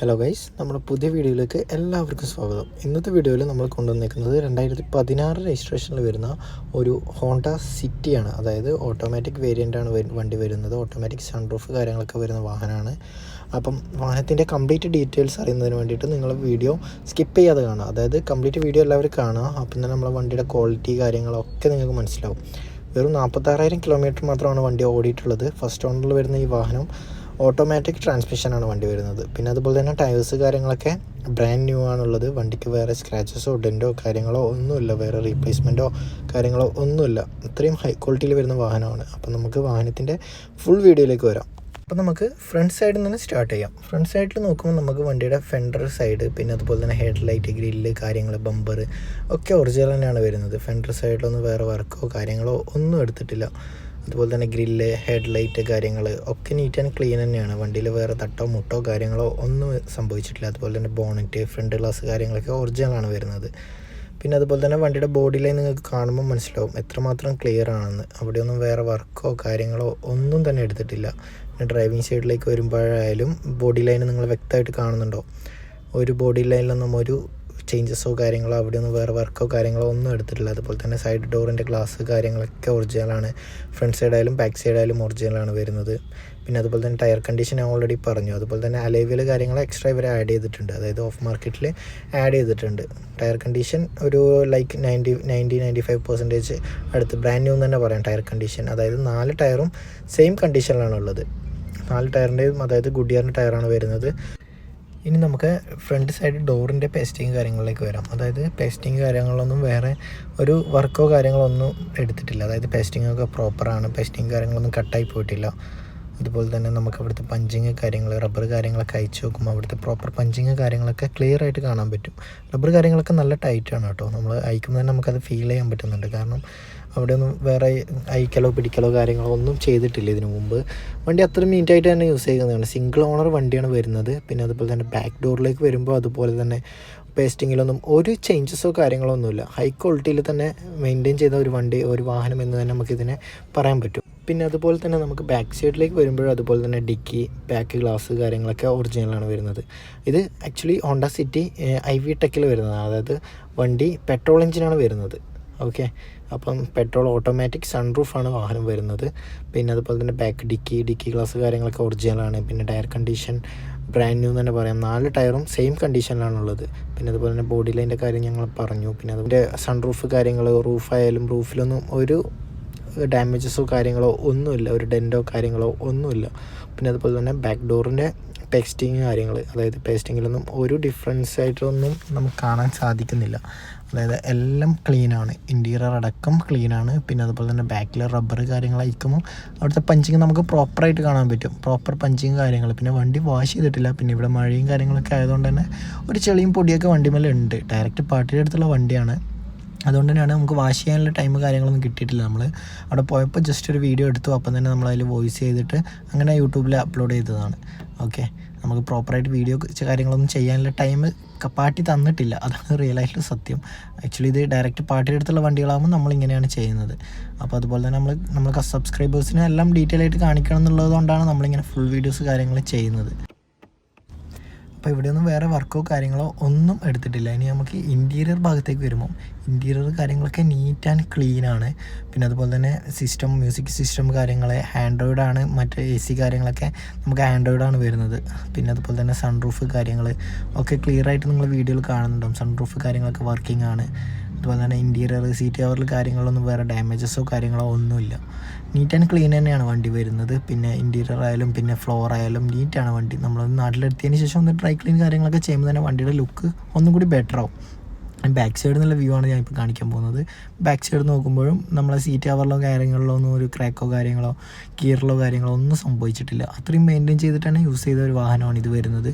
Hello guys, നമ്മുടെ പുതിയ വീഡിയോയിലേക്ക് എല്ലാവർക്കും സ്വാഗതം. ഇന്നത്തെ വീഡിയോയിൽ നമ്മൾ കൊണ്ടുവന്നിരിക്കുന്നത് 2016 രജിസ്ട്രേഷനിൽ വരുന്ന ഒരു ഹോണ്ട സിറ്റിയാണ്. അതായത് ഓട്ടോമാറ്റിക് വേരിയൻ്റാണ് വണ്ടി വരുന്നത്. ഓട്ടോമാറ്റിക് സൺറൂഫ് കാര്യങ്ങളൊക്കെ വരുന്ന വാഹനമാണ്. അപ്പം വാഹനത്തിൻ്റെ കംപ്ലീറ്റ് ഡീറ്റെയിൽസ് അറിയുന്നതിന് വേണ്ടിയിട്ട് നിങ്ങൾ വീഡിയോ സ്കിപ്പ് ചെയ്യാതെ കാണുക. അതായത് കംപ്ലീറ്റ് വീഡിയോ എല്ലാവരും കാണുക. അപ്പം തന്നെ നമ്മളെ വണ്ടിയുടെ ക്വാളിറ്റി കാര്യങ്ങളൊക്കെ നിങ്ങൾക്ക് മനസ്സിലാവും. വെറും 46,000 കിലോമീറ്റർ മാത്രമാണ് വണ്ടി ഓടിയിട്ടുള്ളത്. ഫസ്റ്റ് ഓണറിൽ വരുന്ന ഈ വാഹനം ഓട്ടോമാറ്റിക് ട്രാൻസ്മിഷനാണ് വണ്ടി വരുന്നത്. പിന്നെ അതുപോലെ തന്നെ ടയേഴ്സ് കാര്യങ്ങളൊക്കെ ബ്രാൻഡ് ന്യൂ ആണുള്ളത്. വണ്ടിക്ക് വേറെ സ്ക്രാച്ചസോ ഡെൻറ്റോ കാര്യങ്ങളോ ഒന്നുമില്ല, വേറെ റീപ്ലേസ്മെൻറ്റോ കാര്യങ്ങളോ ഒന്നുമില്ല. ഇത്രയും ഹൈ ക്വാളിറ്റിയിൽ വരുന്ന വാഹനമാണ്. അപ്പം നമുക്ക് വാഹനത്തിൻ്റെ ഫുൾ വീഡിയോയിലേക്ക് വരാം. അപ്പോൾ നമുക്ക് ഫ്രണ്ട് സൈഡിൽ നിന്ന് സ്റ്റാർട്ട് ചെയ്യാം. ഫ്രണ്ട് സൈഡിൽ നോക്കുമ്പോൾ നമുക്ക് വണ്ടിയുടെ ഫെൻഡർ സൈഡ്, പിന്നെ അതുപോലെ തന്നെ ഹെഡ് ലൈറ്റ്, ഗ്രില്ല് കാര്യങ്ങൾ, ബമ്പർ ഒക്കെ ഒറിജിനൽ തന്നെയാണ് വരുന്നത്. ഫെൻഡർ സൈഡിലൊന്നും വേറെ വർക്കോ കാര്യങ്ങളോ ഒന്നും എടുത്തിട്ടില്ല. അതുപോലെ തന്നെ ഗ്രില്ല്, ഹെഡ് ലൈറ്റ് കാര്യങ്ങൾ ഒക്കെ നീറ്റ് ആൻഡ് ക്ലീൻ തന്നെയാണ്. വണ്ടിയിൽ വേറെ തട്ടോ മുട്ടോ കാര്യങ്ങളോ ഒന്നും സംഭവിച്ചിട്ടില്ല. അതുപോലെ തന്നെ ബോണറ്റ്, ഫ്രണ്ട് ഗ്ലാസ് കാര്യങ്ങളൊക്കെ ഒറിജിനലാണ് വരുന്നത്. പിന്നെ അതുപോലെ തന്നെ വണ്ടിയുടെ ബോഡി ലൈൻ നിങ്ങൾക്ക് കാണുമ്പോൾ മനസ്സിലാവും എത്രമാത്രം ക്ലിയർ ആണെന്ന്. അവിടെയൊന്നും വേറെ വർക്കോ കാര്യങ്ങളോ ഒന്നും തന്നെ എടുത്തിട്ടില്ല. പിന്നെ ഡ്രൈവിംഗ് സൈഡിലേക്ക് വരുമ്പോഴായാലും ബോഡി ലൈൻ നിങ്ങൾ വ്യക്തമായിട്ട് കാണുന്നുണ്ടോ? ഒരു ബോഡി ലൈനിലൊന്നും ഒരു ചേഞ്ചസോ കാര്യങ്ങളോ അവിടെയൊന്നും വേറെ വർക്കോ കാര്യങ്ങളോ ഒന്നും എടുത്തിട്ടില്ല. അതുപോലെ തന്നെ സൈഡ് ഡോറിൻ്റെ ഗ്ലാസ് കാര്യങ്ങളൊക്കെ ഒറിജിനലാണ്. ഫ്രണ്ട് സൈഡായാലും ബാക്ക് സൈഡായാലും ഒറിജിനലാണ് വരുന്നത്. പിന്നെ അതുപോലെ തന്നെ ടയർ കണ്ടീഷൻ ഞാൻ ഓൾറെഡി പറഞ്ഞു. അതുപോലെ തന്നെ അലോയ് കാര്യങ്ങൾ എക്സ്ട്രാ ഇവർ ആഡ് ചെയ്തിട്ടുണ്ട്, അതായത് ഓഫ് മാർക്കറ്റിൽ ആഡ് ചെയ്തിട്ടുണ്ട്. ടയർ കണ്ടീഷൻ ഒരു ലൈക്ക് 90-95% അടുത്ത് ബ്രാൻഡ് ന്യൂ എന്ന് തന്നെ പറയാം ടയർ കണ്ടീഷൻ. അതായത് 4 ടയറും സെയിം കണ്ടീഷനിലാണ് ഉള്ളത്. 4 ടയറിൻ്റെയും അതായത് ഗുഡിയറിൻ്റെ ടയറാണ് വരുന്നത്. ഇനി നമുക്ക് ഫ്രണ്ട് സൈഡ് ഡോറിൻ്റെ പേസ്റ്റിങ് കാര്യങ്ങളിലേക്ക് വരാം. അതായത് പേസ്റ്റിങ് കാര്യങ്ങളൊന്നും വേറെ ഒരു വർക്കോ കാര്യങ്ങളോ ഒന്നും എടുത്തിട്ടില്ല. അതായത് പേസ്റ്റിംഗ് ഒക്കെ പ്രോപ്പറാണ്. പേസ്റ്റിംഗ് കാര്യങ്ങളൊന്നും കട്ടായി പോയിട്ടില്ല. അതുപോലെ തന്നെ നമുക്ക് അവിടുത്തെ പഞ്ചിങ് കാര്യങ്ങൾ, റബ്ബർ കാര്യങ്ങളൊക്കെ അയച്ചു നോക്കുമ്പോൾ അവിടുത്തെ പ്രോപ്പർ പഞ്ചിങ് കാര്യങ്ങളൊക്കെ ക്ലിയർ ആയിട്ട് കാണാൻ പറ്റും. റബ്ബർ കാര്യങ്ങളൊക്കെ നല്ല ടൈറ്റാണ് കേട്ടോ. നമ്മൾ അയക്കുമ്പോൾ തന്നെ നമുക്കത് ഫീൽ ചെയ്യാൻ പറ്റുന്നുണ്ട്. കാരണം അവിടെയൊന്നും വേറെ അയക്കലോ പിടിക്കലോ കാര്യങ്ങളോ ഒന്നും ചെയ്തിട്ടില്ല ഇതിനു മുമ്പ്. വണ്ടി അത്ര നീറ്റായിട്ട് തന്നെ യൂസ് ചെയ്യുന്നതാണ്. സിംഗിൾ ഓണർ വണ്ടിയാണ് വരുന്നത്. പിന്നെ അതുപോലെ തന്നെ ബാക്ക് ഡോറിലേക്ക് വരുമ്പോൾ അതുപോലെ തന്നെ പേസ്റ്റിങ്ങിലൊന്നും ഒരു ചേഞ്ചസോ കാര്യങ്ങളോ ഒന്നുമില്ല. ഹൈ ക്വാളിറ്റിയിൽ തന്നെ മെയിൻറ്റെയിൻ ചെയ്ത ഒരു വണ്ടി, ഒരു വാഹനം എന്ന് തന്നെ നമുക്കിതിനെ പറയാൻ പറ്റും. പിന്നെ അതുപോലെ തന്നെ നമുക്ക് ബാക്ക് സൈഡിലേക്ക് വരുമ്പോഴും അതുപോലെ തന്നെ ഡിക്കി, ബാക്ക് ഗ്ലാസ് കാര്യങ്ങളൊക്കെ ഒറിജിനലാണ് വരുന്നത്. ഇത് ആക്ച്വലി ഹോണ്ട സിറ്റി IV ടെക്കിൽ വരുന്നതാണ്. അതായത് വണ്ടി പെട്രോൾ എഞ്ചിനാണ് വരുന്നത്. ഓക്കെ, അപ്പം പെട്രോൾ ഓട്ടോമാറ്റിക് സൺറൂഫാണ് വാഹനം വരുന്നത്. പിന്നെ അതുപോലെ തന്നെ ബാക്ക് ഡിക്കി ഗ്ലാസ് കാര്യങ്ങളൊക്കെ ഒറിജിനലാണ്. പിന്നെ ടയർ കണ്ടീഷൻ ബ്രാൻഡ് ന്യൂ എന്ന് തന്നെ പറയാം. 4 ടയറും സെയിം കണ്ടീഷനിലാണുള്ളത്. പിന്നെ അതുപോലെ തന്നെ ബോഡി ലൈൻ്റെ കാര്യം ഞങ്ങൾ പറഞ്ഞു. പിന്നെ അതിൻ്റെ സൺറൂഫ് കാര്യങ്ങൾ, റൂഫായാലും റൂഫിലൊന്നും ഒരു ഡാമേജസോ കാര്യങ്ങളോ ഒന്നുമില്ല, ഒരു ഡെൻറ്റോ കാര്യങ്ങളോ ഒന്നുമില്ല. പിന്നെ അതുപോലെ തന്നെ ബാക്ക് ഡോറിൻ്റെ പേസ്റ്റിങ് കാര്യങ്ങൾ, അതായത് പേസ്റ്റിങ്ങിലൊന്നും ഒരു ഡിഫറൻസ് ആയിട്ടൊന്നും നമുക്ക് കാണാൻ സാധിക്കുന്നില്ല. അതായത് എല്ലാം ക്ലീനാണ്, ഇൻറ്റീരിയർ അടക്കം ക്ലീനാണ്. പിന്നെ അതുപോലെ തന്നെ ബാക്കിൽ റബ്ബർ കാര്യങ്ങൾ അയക്കുമ്പോൾ അവിടുത്തെ പഞ്ചിങ് നമുക്ക് പ്രോപ്പറായിട്ട് കാണാൻ പറ്റും. പ്രോപ്പർ പഞ്ചിങ് കാര്യങ്ങൾ. പിന്നെ വണ്ടി വാഷ് ചെയ്തിട്ടില്ല. പിന്നെ ഇവിടെ മഴയും കാര്യങ്ങളൊക്കെ ആയതുകൊണ്ട് തന്നെ ഒരു ചെളിയും പൊടിയൊക്കെ വണ്ടിമേൽ ഉണ്ട്. ഡയറക്റ്റ് പാർട്ടിയുടെ അടുത്തുള്ള വണ്ടിയാണ്. അതുകൊണ്ട് തന്നെയാണ് നമുക്ക് വാഷ് ചെയ്യാനുള്ള ടൈം കാര്യങ്ങളൊന്നും കിട്ടിയിട്ടില്ല. നമ്മൾ അവിടെ പോയപ്പോൾ ജസ്റ്റ് ഒരു വീഡിയോ എടുത്തു. അപ്പം തന്നെ നമ്മളതിൽ വോയിസ് ചെയ്തിട്ട് അങ്ങനെ യൂട്യൂബിൽ അപ്ലോഡ് ചെയ്തതാണ്. ഓക്കെ, നമുക്ക് പ്രോപ്പറായിട്ട് വീഡിയോ കാര്യങ്ങളൊന്നും ചെയ്യാനുള്ള ടൈം പാർട്ടി തന്നിട്ടില്ല. അതാണ് റിയലായിട്ടുള്ള സത്യം. ആക്ച്വലി ഇത് ഡയറക്റ്റ് പാർട്ടിയുടെ അടുത്തുള്ള വണ്ടികളാകുമ്പോൾ നമ്മളിങ്ങനെയാണ് ചെയ്യുന്നത്. അപ്പോൾ അതുപോലെ തന്നെ നമ്മൾ സബ്സ്ക്രൈബേഴ്സിന് എല്ലാം ഡീറ്റെയിൽ ആയിട്ട് കാണിക്കണം എന്നുള്ളതുകൊണ്ടാണ് നമ്മളിങ്ങനെ ഫുൾ വീഡിയോസ് കാര്യങ്ങൾ ചെയ്യുന്നത്. അപ്പോൾ ഇവിടെയൊന്നും വേറെ വർക്കോ കാര്യങ്ങളോ ഒന്നും എടുത്തിട്ടില്ല. ഇനി നമുക്ക് ഇൻറ്റീരിയർ ഭാഗത്തേക്ക് വരുമ്പോൾ ഇൻറ്റീരിയർ കാര്യങ്ങളൊക്കെ നീറ്റ് ആൻഡ് ക്ലീനാണ്. പിന്നെ അതുപോലെ തന്നെ മ്യൂസിക് സിസ്റ്റം കാര്യങ്ങൾ ആൻഡ്രോയിഡാണ്. മറ്റേ AC കാര്യങ്ങളൊക്കെ നമുക്ക് ആൻഡ്രോയിഡാണ് വരുന്നത്. പിന്നെ അതുപോലെ തന്നെ സൺറൂഫ് കാര്യങ്ങൾ ഒക്കെ ക്ലിയർ ആയിട്ട് നിങ്ങൾ വീഡിയോയിൽ കാണുന്നുണ്ടാവും. സൺറൂഫ് കാര്യങ്ങളൊക്കെ വർക്കിംഗ് ആണ്. അതുപോലെ തന്നെ ഇൻറ്റീരിയർ സീറ്റ് കവറിൽ കാര്യങ്ങളൊന്നും വേറെ ഡാമേജസോ കാര്യങ്ങളോ ഒന്നുമില്ല. നീറ്റ് ആൻഡ് ക്ലീൻ തന്നെയാണ് വണ്ടി വരുന്നത്. പിന്നെ ഇൻറ്റീരിയർ ആയാലും പിന്നെ ഫ്ലോർ ആയാലും നീറ്റാണ് വണ്ടി. നമ്മൾ നാട്ടിലെത്തിയതിന് ശേഷം ഒന്ന് ഡ്രൈ ക്ലീൻ കാര്യങ്ങളൊക്കെ ചെയ്യുമ്പോൾ തന്നെ വണ്ടിയുടെ ലുക്ക് ഒന്നും കൂടി ബെറ്റർ ആവും. ബാക്ക് സൈഡിൽ നിന്നുള്ള വ്യൂ ആണ് ഞാനിപ്പോൾ കാണിക്കാൻ പോകുന്നത്. ബാക്ക് സൈഡ് നോക്കുമ്പോഴും നമ്മളെ സീറ്റ് കവറിലോ കാര്യങ്ങളിലോ ഒന്നും ഒരു ക്രാക്കോ കാര്യങ്ങളോ ഗിയറിലോ കാര്യങ്ങളോ ഒന്നും സംഭവിച്ചിട്ടില്ല. അത്രയും മെയിൻറ്റെയിൻ ചെയ്തിട്ടാണ് യൂസ് ചെയ്ത ഒരു വാഹനമാണ് ഇത് വരുന്നത്.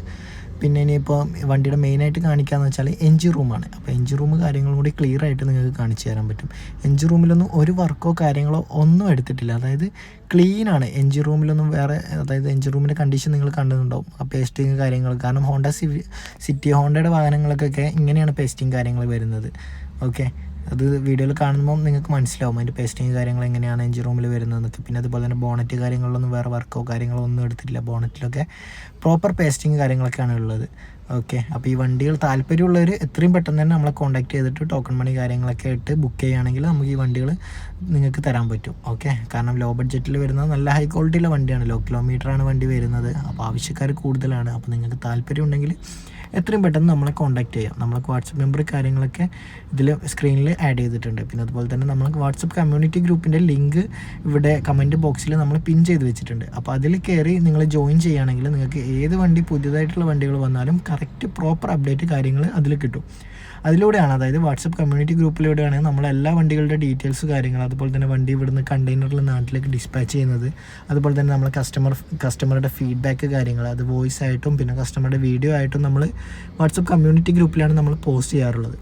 പിന്നെ ഇനിയിപ്പോൾ വണ്ടിയുടെ മെയിനായിട്ട് കാണിക്കാമെന്ന് വെച്ചാൽ എൻജിൻ റൂമാണ്. അപ്പോൾ എൻജിൻ റൂം കാര്യങ്ങളും കൂടി ക്ലിയർ ആയിട്ട് നിങ്ങൾക്ക് കാണിച്ചു തരാൻ പറ്റും. എൻജിൻ റൂമിലൊന്നും ഒരു വർക്കോ കാര്യങ്ങളോ ഒന്നും എടുത്തിട്ടില്ല. അതായത് ക്ലീനാണ് എൻജിൻ റൂമിലൊന്നും വേറെ. അതായത് എൻജിൻ റൂമിൻ്റെ കണ്ടീഷൻ നിങ്ങൾ കണ്ടിട്ടുണ്ടാവും, ആ പേസ്റ്റിങ് കാര്യങ്ങൾ. കാരണം ഹോണ്ടയുടെ വാഹനങ്ങൾക്കൊക്കെ ഇങ്ങനെയാണ് പേസ്റ്റിങ് കാര്യങ്ങൾ വരുന്നത്. ഓക്കെ, അത് വീഡിയോയിൽ കാണുമ്പോൾ നിങ്ങൾക്ക് മനസ്സിലാവും അതിൻ്റെ പേസ്റ്റിങ് കാര്യങ്ങൾ എങ്ങനെയാണ് എഞ്ചിൻ റൂമിൽ വരുന്നതെന്നൊക്കെ. പിന്നെ അതുപോലെ തന്നെ ബോണറ്റ് കാര്യങ്ങളിലൊന്നും വേറെ വർക്കോ കാര്യങ്ങളോ ഒന്നും എടുത്തിട്ടില്ല. ബോണറ്റിലൊക്കെ പ്രോപ്പർ പേസ്റ്റിങ് കാര്യങ്ങളൊക്കെയാണ് ഉള്ളത്. ഓക്കെ, അപ്പോൾ ഈ വണ്ടികൾ താല്പര്യമുള്ളവർ എത്രയും പെട്ടെന്ന് തന്നെ നമ്മളെ കോൺടാക്ട് ചെയ്തിട്ട് ടോക്കൺ മണി കാര്യങ്ങളൊക്കെ ഇട്ട് ബുക്ക് ചെയ്യുകയാണെങ്കിൽ നമുക്ക് ഈ വണ്ടികൾ നിങ്ങൾക്ക് തരാൻ പറ്റും. ഓക്കെ, കാരണം ലോ ബഡ്ജറ്റിൽ വരുന്നത് നല്ല ഹൈ ക്വാളിറ്റിയുള്ള വണ്ടിയാണ്, ലോ കിലോമീറ്ററാണ് വണ്ടി വരുന്നത്. അപ്പോൾ ആവശ്യക്കാർ കൂടുതലാണ്. അപ്പോൾ നിങ്ങൾക്ക് താല്പര്യം ഉണ്ടെങ്കിൽ എത്രയും പെട്ടെന്ന് നമ്മളെ കോൺടാക്ട് ചെയ്യാം. നമ്മൾക്ക് വാട്സപ്പ് നമ്പർ കാര്യങ്ങളൊക്കെ ഇതിൽ സ്ക്രീനിൽ ആഡ് ചെയ്തിട്ടുണ്ട്. പിന്നെ അതുപോലെ തന്നെ നമ്മൾക്ക് വാട്സപ്പ് കമ്മ്യൂണിറ്റി ഗ്രൂപ്പിൻ്റെ ലിങ്ക് ഇവിടെ കമൻറ്റ് ബോക്സിൽ നമ്മൾ പിൻ ചെയ്ത് വെച്ചിട്ടുണ്ട്. അപ്പോൾ അതിൽ കയറി നിങ്ങൾ ജോയിൻ ചെയ്യുകയാണെങ്കിൽ നിങ്ങൾക്ക് ഏത് വണ്ടി പുതിയതായിട്ടുള്ള വണ്ടികൾ വന്നാലും കറക്റ്റ് പ്രോപ്പർ അപ്ഡേറ്റ് കാര്യങ്ങൾ അതിൽ കിട്ടും. അതിലൂടെയാണ്, അതായത് വാട്സപ്പ് കമ്മ്യൂണിറ്റി ഗ്രൂപ്പിലൂടെയാണ് നമ്മളെല്ലാ വണ്ടികളുടെ ഡീറ്റെയിൽസ് കാര്യങ്ങൾ, അതുപോലെ തന്നെ വണ്ടി ഇവിടുന്ന് കണ്ടെയ്നറിൽ നാട്ടിലേക്ക് ഡിസ്പാച്ച് ചെയ്യുന്നത്, അതുപോലെ തന്നെ നമ്മൾ കസ്റ്റമറുടെ ഫീഡ്ബാക്ക് കാര്യങ്ങൾ അത് വോയിസ് ആയിട്ടും പിന്നെ കസ്റ്റമറുടെ വീഡിയോ ആയിട്ടും നമ്മൾ വാട്സപ്പ് കമ്മ്യൂണിറ്റി ഗ്രൂപ്പിലാണ് നമ്മൾ പോസ്റ്റ് ചെയ്യാറുള്ളത്.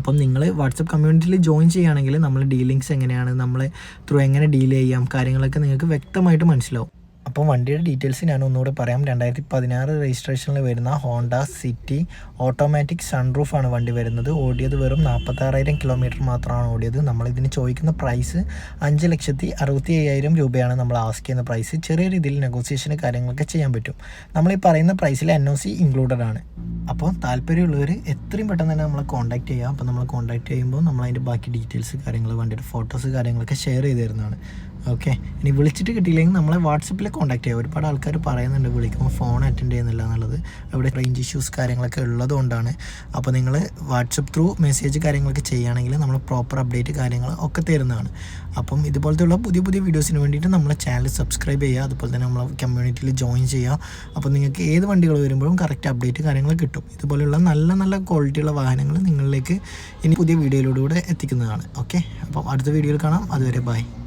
അപ്പം നിങ്ങൾ വാട്സപ്പ് കമ്മ്യൂണിറ്റിയിൽ ജോയിൻ ചെയ്യുകയാണെങ്കിൽ നമ്മൾ ഡീലിങ്സ് എങ്ങനെയാണ്, നമ്മളെ ത്രൂ എങ്ങനെ ഡീൽ ചെയ്യാം കാര്യങ്ങളൊക്കെ നിങ്ങൾക്ക് വ്യക്തമായിട്ട് മനസ്സിലാവും. അപ്പോൾ വണ്ടിയുടെ ഡീറ്റെയിൽസ് ഞാൻ ഒന്നുകൂടെ പറയാം. 2016 രജിസ്ട്രേഷനിൽ വരുന്ന ഹോണ്ട സിറ്റി ഓട്ടോമാറ്റിക് സൺറൂഫാണ് വണ്ടി വരുന്നത്. ഓടിയത് വെറും 46,000 കിലോമീറ്റർ മാത്രമാണ് ഓടിയത്. നമ്മളിതിന് ചോദിക്കുന്ന പ്രൈസ് 5,65,000 രൂപയാണ് നമ്മൾ ആസ്ക് ചെയ്യുന്ന പ്രൈസ്. ചെറിയ രീതിയിൽ നെഗോസിയേഷൻ കാര്യങ്ങളൊക്കെ ചെയ്യാൻ പറ്റും. നമ്മൾ ഈ പറയുന്ന പ്രൈസിൽ NOC ഇൻക്ലൂഡഡ് ആണ്. അപ്പോൾ താല്പര്യമുള്ളവർ എത്രയും പെട്ടെന്ന് തന്നെ നമ്മളെ കോൺടാക്ട് ചെയ്യാം. അപ്പോൾ നമ്മൾ കോൺടാക്ട് ചെയ്യുമ്പോൾ നമ്മളതിൻ്റെ ബാക്കി ഡീറ്റെയിൽസ് കാര്യങ്ങൾ വണ്ടിയുടെ ഫോട്ടോസ് കാര്യങ്ങളൊക്കെ ഷെയർ ചെയ്ത് തരുന്നതാണ്. ഓക്കെ, ഇനി വിളിച്ചിട്ട് കിട്ടിയില്ലെങ്കിൽ നമ്മളെ വാട്സപ്പിൽ കോൺടാക്ട് ചെയ്യുക. ഒരുപാട് ആൾക്കാർ പറയുന്നുണ്ട് വിളിക്കുമ്പോൾ ഫോൺ അറ്റൻഡ് ചെയ്യുന്നില്ല എന്നുള്ളത്. അവിടെ റേഞ്ച് ഇഷ്യൂസ് കാര്യങ്ങളൊക്കെ ഉള്ളതുകൊണ്ടാണ്. അപ്പോൾ നിങ്ങൾ വാട്സപ്പ് ത്രൂ മെസ്സേജ് കാര്യങ്ങളൊക്കെ ചെയ്യുകയാണെങ്കിൽ നമ്മൾ പ്രോപ്പർ അപ്ഡേറ്റ് കാര്യങ്ങൾ ഒക്കെ തരുന്നതാണ്. അപ്പം ഇതുപോലത്തെയുള്ള പുതിയ പുതിയ വീഡിയോസിന് വേണ്ടിയിട്ട് നമ്മളെ ചാനൽ സബ്സ്ക്രൈബ് ചെയ്യുക, അതുപോലെ തന്നെ നമ്മളെ കമ്മ്യൂണിറ്റിയിൽ ജോയിൻ ചെയ്യുക. അപ്പോൾ നിങ്ങൾക്ക് ഏത് വണ്ടികൾ വരുമ്പോഴും കറക്റ്റ് അപ്ഡേറ്റ് കാര്യങ്ങൾ കിട്ടും. ഇതുപോലെയുള്ള നല്ല നല്ല ക്വാളിറ്റിയുള്ള വാഹനങ്ങൾ നിങ്ങളിലേക്ക് ഇനി പുതിയ വീഡിയോയിലൂടെ എത്തിക്കുന്നതാണ്. ഓക്കെ, അപ്പം അടുത്ത വീഡിയോയിൽ കാണാം. അതുവരെ ബൈ.